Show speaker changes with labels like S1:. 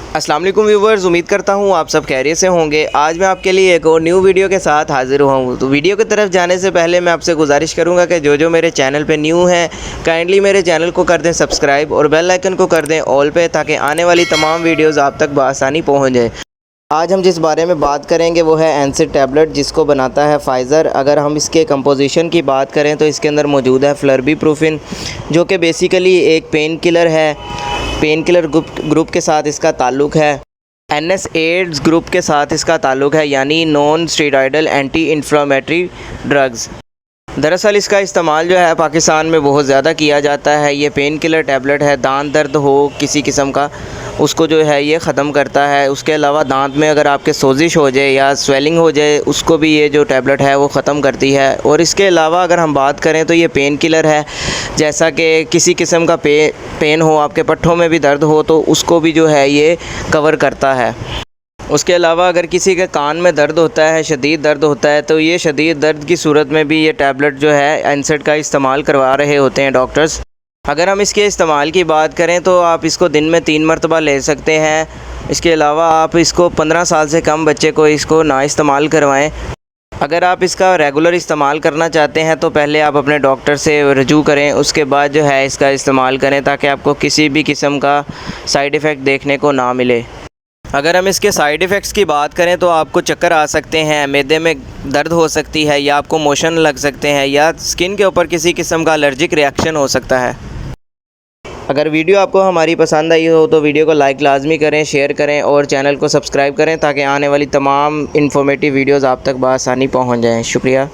S1: अस्सलाम वालेकुम व्यूवर्स, उम्मीद करता हूँ आप सब खैरियत से होंगे। आज मैं आपके लिए एक और न्यू वीडियो के साथ हाज़िर हुआ हूँ। तो वीडियो की तरफ जाने से पहले मैं आपसे गुजारिश करूँगा कि जो मेरे चैनल पे न्यू हैं काइंडली मेरे चैनल को कर दें सब्सक्राइब और बेल आइकन को कर दें ऑल पे, ताकि आने वाली तमाम वीडियोज़ आप तक बआसानी पहुँच जाए। आज हम जिस बारे में बात करेंगे वो है एनसिड टैबलेट, जिसको बनाता है फाइज़र। अगर हम इसके कंपोजिशन की बात करें तो इसके अंदर मौजूद है फ्लर्बीप्रूफिन, जो कि बेसिकली एक पेन किलर है। पेन किलर ग्रुप के साथ इसका ताल्लुक़ है। NSAIDs ग्रुप के साथ इसका ताल्लुक़ है, यानी non steroidal anti inflammatory drugs. दरअसल इसका इस्तेमाल जो है पाकिस्तान में बहुत ज़्यादा किया जाता है। ये पेन किलर टैबलेट है, दांत दर्द हो किसी किस्म का उसको जो है ये ख़त्म करता है। उसके अलावा दांत में अगर आपके सोजिश हो जाए या स्वेलिंग हो जाए, उसको भी ये जो टैबलेट है वो ख़त्म करती है। और इसके अलावा अगर हम बात करें तो ये पेन किलर है, जैसा कि किसी किस्म का पेन हो, आपके पट्ठों में भी दर्द हो तो उसको भी जो है ये कवर करता है। उसके अलावा अगर किसी के कान में दर्द होता है, शदीद दर्द होता है, तो ये शदीद दर्द की सूरत में भी ये टैबलेट जो है एनसिड का इस्तेमाल करवा रहे होते हैं डॉक्टर्स। अगर हम इसके इस्तेमाल की बात करें तो आप इसको दिन में 3 मरतबा ले सकते हैं। इसके अलावा आप इसको 15 साल से कम बच्चे को इसको ना इस्तेमाल करवाएं। अगर आप इसका रेगुलर इस्तेमाल करना चाहते हैं तो पहले आप अपने डॉक्टर से रजू करें, उसके बाद जो है इसका इस्तेमाल करें, ताकि आपको किसी भी किस्म का साइड इफ़ेक्ट देखने को ना मिले। अगर हम इसके साइड इफ़ेक्ट्स की बात करें तो आपको चक्कर आ सकते हैं, मैदे में दर्द हो सकती है, या आपको मोशन लग सकते हैं, या स्किन के ऊपर किसी किस्म का एलर्जिक रिएक्शन हो सकता है। अगर वीडियो आपको हमारी पसंद आई हो तो वीडियो को लाइक लाजमी करें, शेयर करें और चैनल को सब्सक्राइब करें, ताकि आने वाली तमाम इन्फॉर्मेटिव वीडियोज़ आप तक बआसानी पहुँच जाएँ। शुक्रिया।